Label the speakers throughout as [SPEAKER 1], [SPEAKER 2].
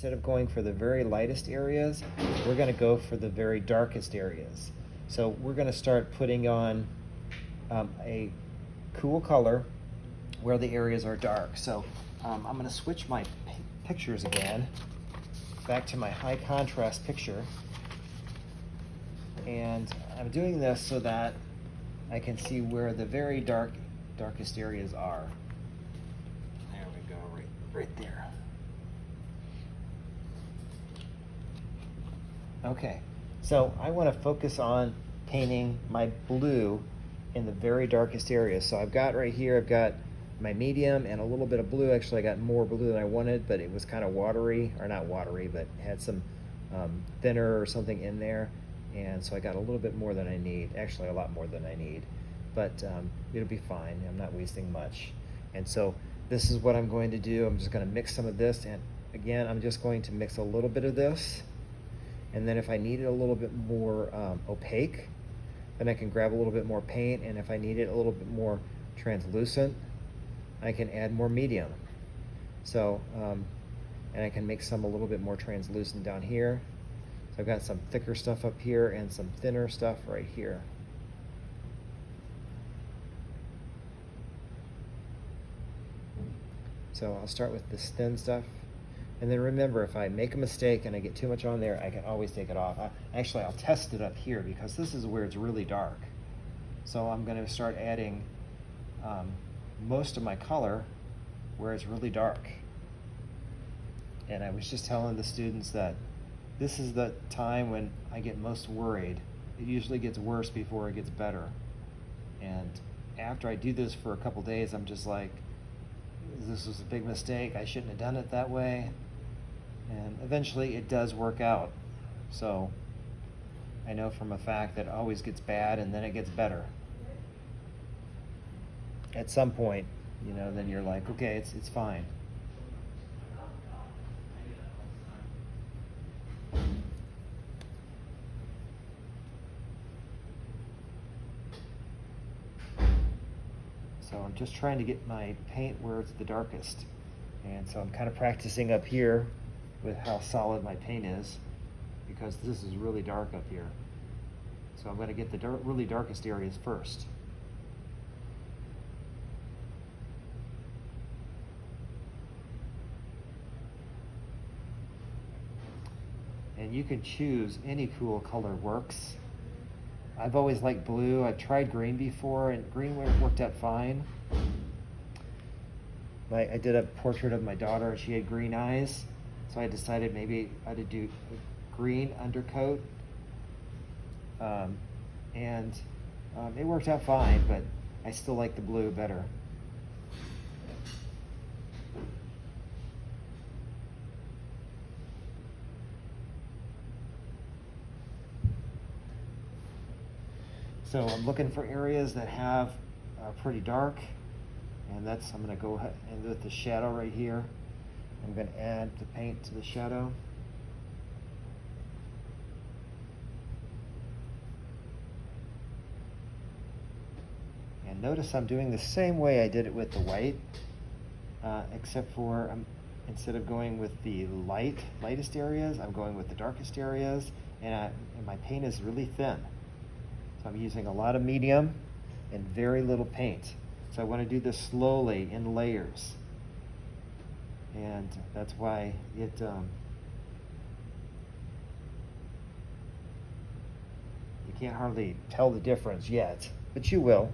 [SPEAKER 1] instead of going for the very lightest areas, we're going to go for the very darkest areas. So we're going to start putting on a cool color where the areas are dark. So I'm going to switch my pictures again, back to my high contrast picture. And I'm doing this so that I can see where the very darkest areas are. There we go, right there. Okay, so I want to focus on painting my blue in the very darkest areas. So I've got right here, I've got my medium and a little bit of blue. Actually, I got more blue than I wanted, but it was kind of watery, or not watery, but had some thinner or something in there. And so I got a little bit more than I need, actually a lot more than I need, but it'll be fine. I'm not wasting much. And so this is what I'm going to do. I'm just going to mix some of this, and again, I'm just going to mix a little bit of this, and then if I need it a little bit more opaque, then I can grab a little bit more paint, and if I need it a little bit more translucent, I can add more medium. So, and I can make some a little bit more translucent down here. So I've got some thicker stuff up here and some thinner stuff right here. So I'll start with this thin stuff. And then remember, if I make a mistake and I get too much on there, I can always take it off. Actually, I'll test it up here because this is where it's really dark. So I'm going to start adding most of my color where it's really dark. And I was just telling the students that this is the time when I get most worried. It usually gets worse before it gets better. And after I do this for a couple days, I'm just like, this was a big mistake. I shouldn't have done it that way. And eventually it does work out. So I know from a fact that it always gets bad and then it gets better. At some point, you know, then you're like, okay, it's fine. So I'm just trying to get my paint where it's the darkest. And so I'm kind of practicing up here with how solid my paint is, because this is really dark up here. So I'm going to get the really darkest areas first. And you can choose any cool color works. I've always liked blue. I've tried green before, and green worked out fine. I did a portrait of my daughter, and she had green eyes, so I decided maybe I'd do a green undercoat. It worked out fine, but I still like the blue better. So I'm looking for areas that have pretty dark, and I'm going to go ahead and with the shadow right here. I'm going to add the paint to the shadow. And notice I'm doing the same way I did it with the white, except for instead of going with the lightest areas, I'm going with the darkest areas, and my paint is really thin. So I'm using a lot of medium and very little paint. So I want to do this slowly in layers. And that's why you can't hardly tell the difference yet, but you will.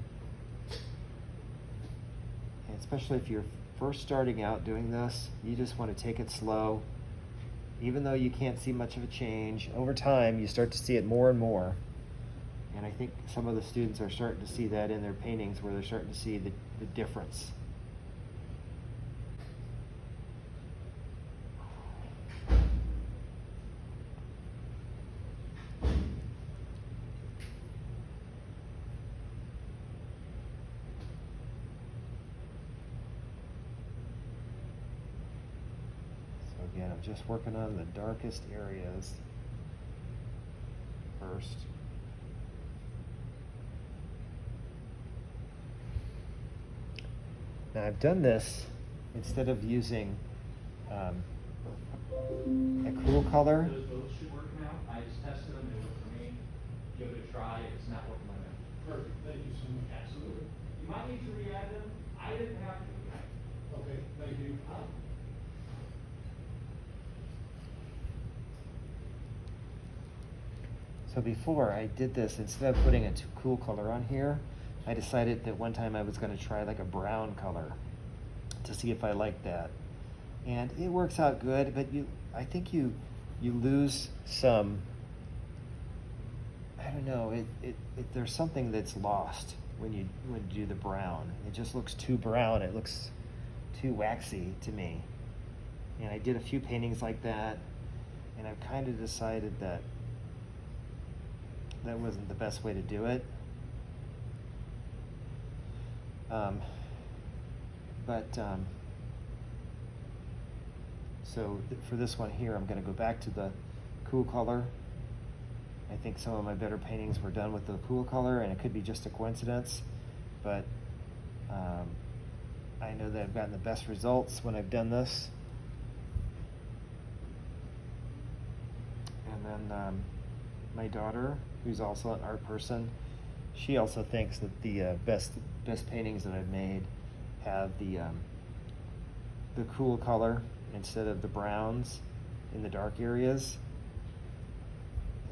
[SPEAKER 1] And especially if you're first starting out doing this, you just want to take it slow. Even though you can't see much of a change, over time you start to see it more and more. And I think some of the students are starting to see that in their paintings, where they're starting to see the difference. So again, I'm just working on the darkest areas first. Now I've done this instead of using a cool color.
[SPEAKER 2] Those both should work now. I just tested them, they work for me. Give it a try, if it's not working, let me know.
[SPEAKER 3] Perfect, thank you so much.
[SPEAKER 2] Absolutely. You might need to re-add them. I didn't have to.
[SPEAKER 3] Okay, thank you.
[SPEAKER 1] So before I did this, instead of putting a cool color on here, I decided that one time I was going to try like a brown color to see if I liked that. And it works out good, but I think you lose some, I don't know, there's something that's lost when you do the brown. It just looks too brown. It looks too waxy to me. And I did a few paintings like that, and I've kind of decided that that wasn't the best way to do it. So for this one here, I'm going to go back to the cool color. I think some of my better paintings were done with the cool color, and it could be just a coincidence, but I know that I've gotten the best results when I've done this. And then my daughter, who's also an art person, she also thinks that the best paintings that I've made have the cool color instead of the browns in the dark areas.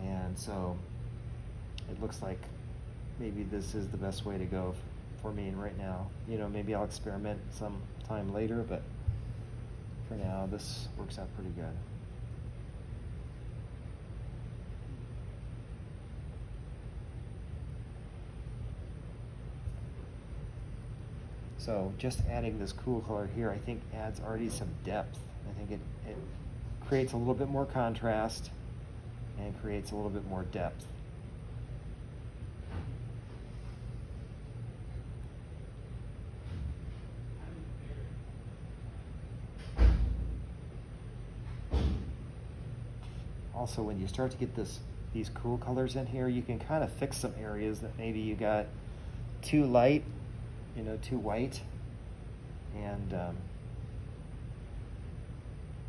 [SPEAKER 1] And so it looks like maybe this is the best way to go for me right now. You know, maybe I'll experiment sometime later, but for now this works out pretty good. So just adding this cool color here, I think adds already some depth. I think it creates a little bit more contrast and creates a little bit more depth. Also, when you start to get these cool colors in here, you can kind of fix some areas that maybe you got too light, you know, too white, and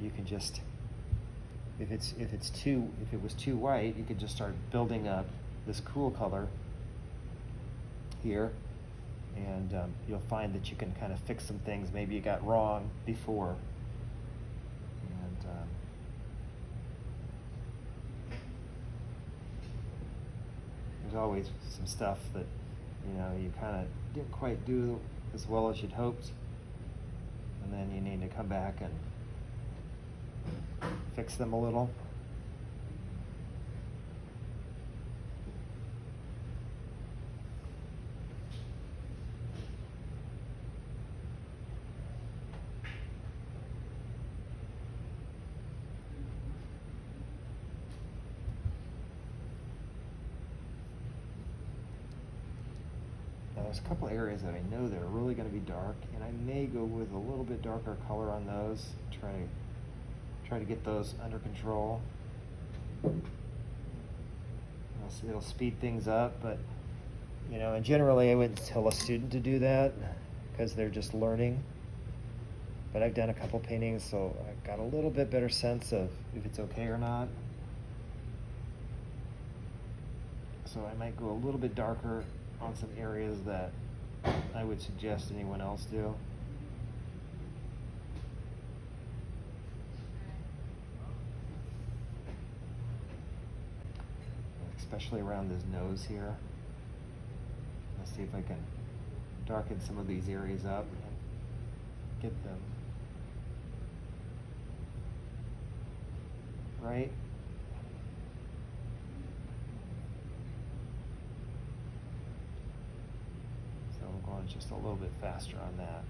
[SPEAKER 1] you can just, if it was too white, you could just start building up this cool color here, and you'll find that you can kind of fix some things maybe you got wrong before. And there's always some stuff that, you know, you kind of didn't quite do as well as you'd hoped, and then you need to come back and fix them a little. Now there's a couple areas that I know that are really going to be dark, and I may go with a little bit darker color on those, try to get those under control. It'll speed things up, but you know, and generally I wouldn't tell a student to do that because they're just learning. But I've done a couple paintings, so I've got a little bit better sense of if it's okay or not. So I might go a little bit darker on some areas that I would suggest anyone else do. Especially around this nose here. Let's see if I can darken some of these areas up and get them right. So I'm going just a little bit faster on that.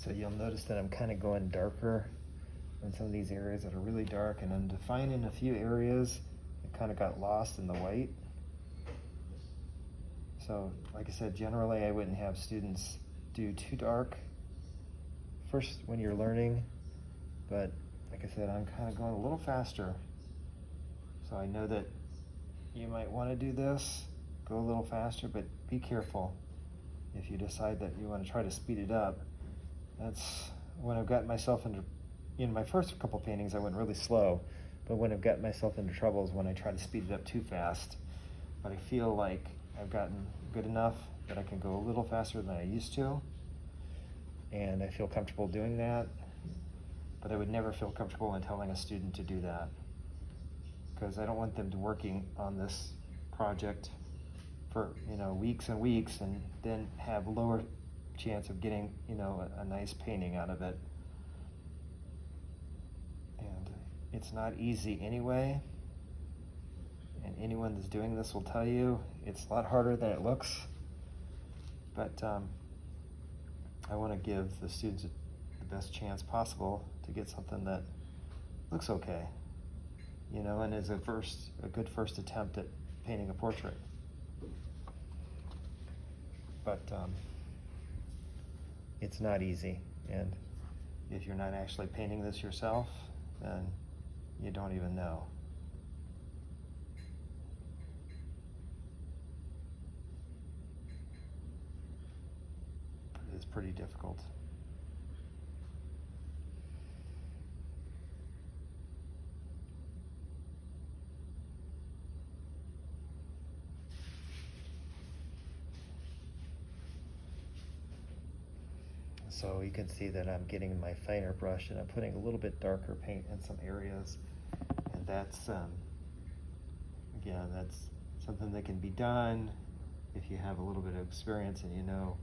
[SPEAKER 1] So you'll notice that I'm kind of going darker in some of these areas that are really dark, and I'm defining a few areas that kind of got lost in the white. So, like I said, generally I wouldn't have students do too dark first when you're learning, but like I said, I'm kind of going a little faster. So I know that you might want to do this, go a little faster, but be careful. If you decide that you want to try to speed it up, that's when I've gotten myself into, in my first couple paintings I went really slow, but when I've gotten myself into trouble is when I try to speed it up too fast. But I feel like I've gotten good enough that I can go a little faster than I used to, and I feel comfortable doing that. But I would never feel comfortable in telling a student to do that, because I don't want them to working on this project for weeks and weeks and then have lower chance of getting a nice painting out of it. And it's not easy anyway, and anyone that's doing this will tell you it's a lot harder than it looks. But I want to give the students the best chance possible to get something that looks okay, and is a good first attempt at painting a portrait. But it's not easy, and if you're not actually painting this yourself, then you don't even know. It's pretty difficult. So you can see that I'm getting my finer brush and I'm putting a little bit darker paint in some areas, and that's again, that's something that can be done if you have a little bit of experience and you know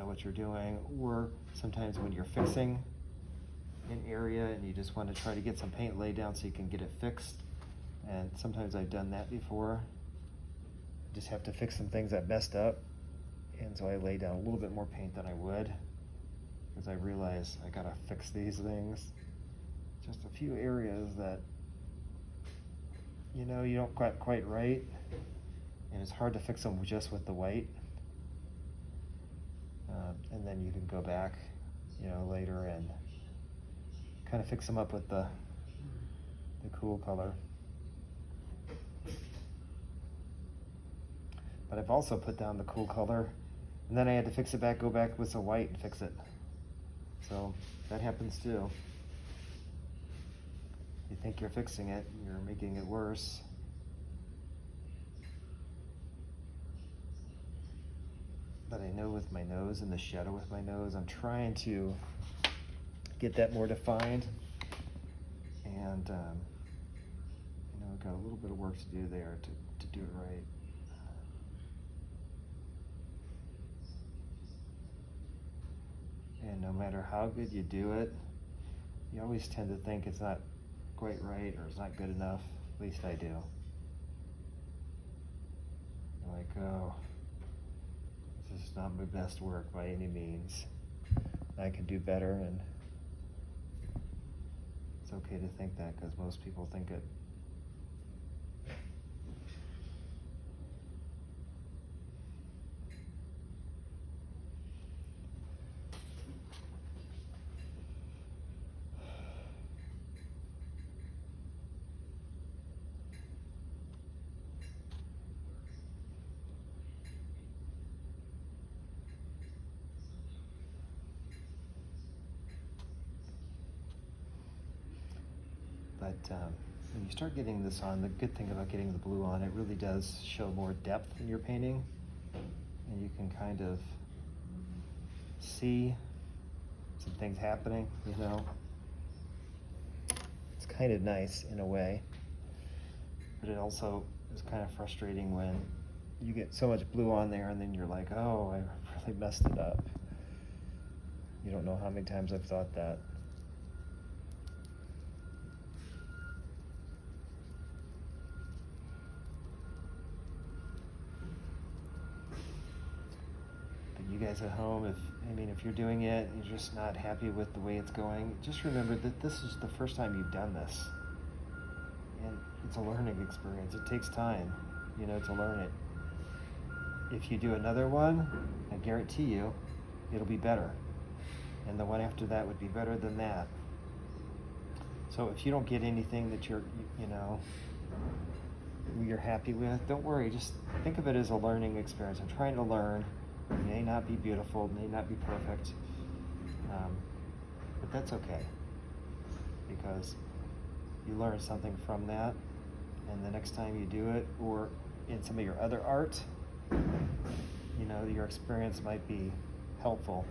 [SPEAKER 1] what you're doing, or sometimes when you're fixing an area and you just want to try to get some paint laid down so you can get it fixed. And sometimes I've done that before. Just have to fix some things I've messed up, and so I lay down a little bit more paint than I would, because I realize I gotta fix these things. Just a few areas that you don't quite right, and it's hard to fix them just with the white. And then you can go back later and kind of fix them up with the cool color. But I've also put down the cool color, and then I had to fix it back, go back with some white and fix it. So that happens too. You think you're fixing it, you're making it worse. But I know with my nose and the shadow with my nose, I'm trying to get that more defined. And I've got a little bit of work to do there to do it right. And no matter how good you do it, you always tend to think it's not quite right or it's not good enough. At least I do. I'm like, oh, this is not my best work by any means. I can do better, and it's okay to think that, because most people think it. But when you start getting this on, the good thing about getting the blue on, it really does show more depth in your painting, and you can kind of see some things happening, It's kind of nice in a way, but it also is kind of frustrating when you get so much blue on there and then you're like, oh, I really messed it up. You don't know how many times I've thought that. you guys at home, if you're doing it and you're just not happy with the way it's going, just remember that this is the first time you've done this. And it's a learning experience. It takes time, to learn it. If you do another one, I guarantee you, it'll be better. And the one after that would be better than that. So if you don't get anything that you're happy with, don't worry. Just think of it as a learning experience. I'm trying to learn. It may not be beautiful, it may not be perfect, but that's okay, because you learn something from that, and the next time you do it, or in some of your other art, your experience might be helpful.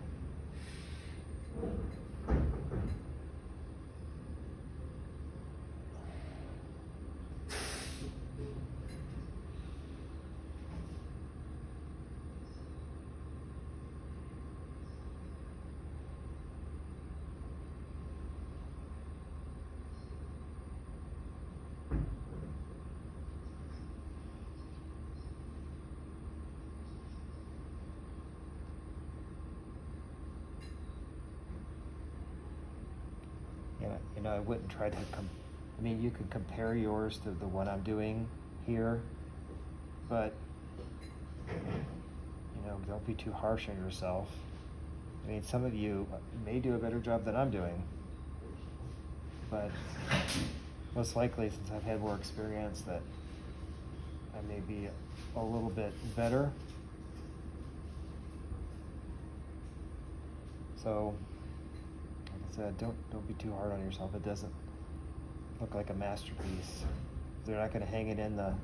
[SPEAKER 1] I wouldn't try to you could compare yours to the one I'm doing here, but don't be too harsh on yourself. Some of you may do a better job than I'm doing, but most likely, since I've had more experience, that I may be a little bit better. So, like I said, don't be too hard on yourself. It doesn't look like a masterpiece. They're not going to hang it in the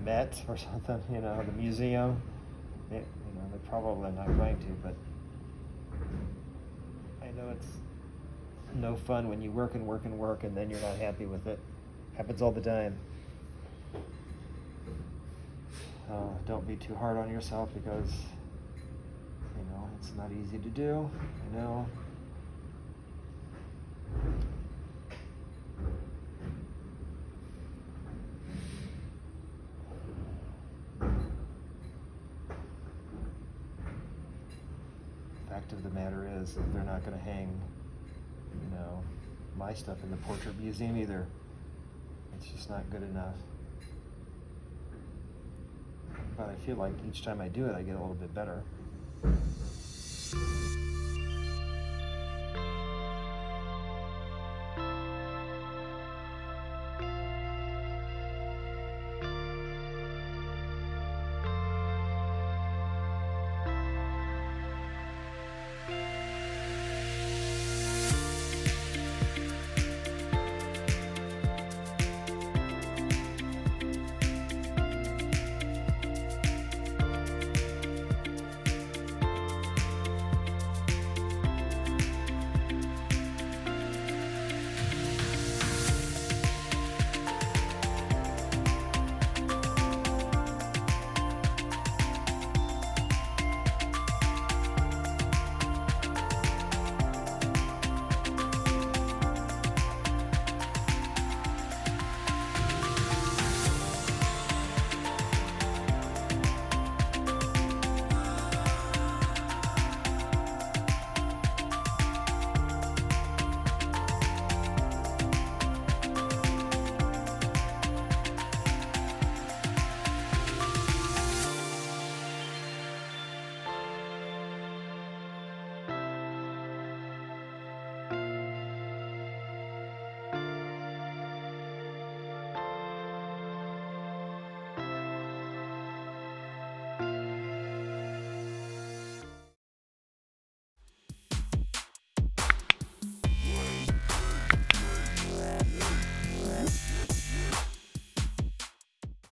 [SPEAKER 1] Met or something, the museum. They're probably not going to, but I know it's no fun when you work and work and work and then you're not happy with it. Happens all the time. Don't be too hard on yourself, because it's not easy to do. I know. Fact of the matter is that they're not going to hang, my stuff in the portrait museum either. It's just not good enough. But I feel like each time I do it, I get a little bit better.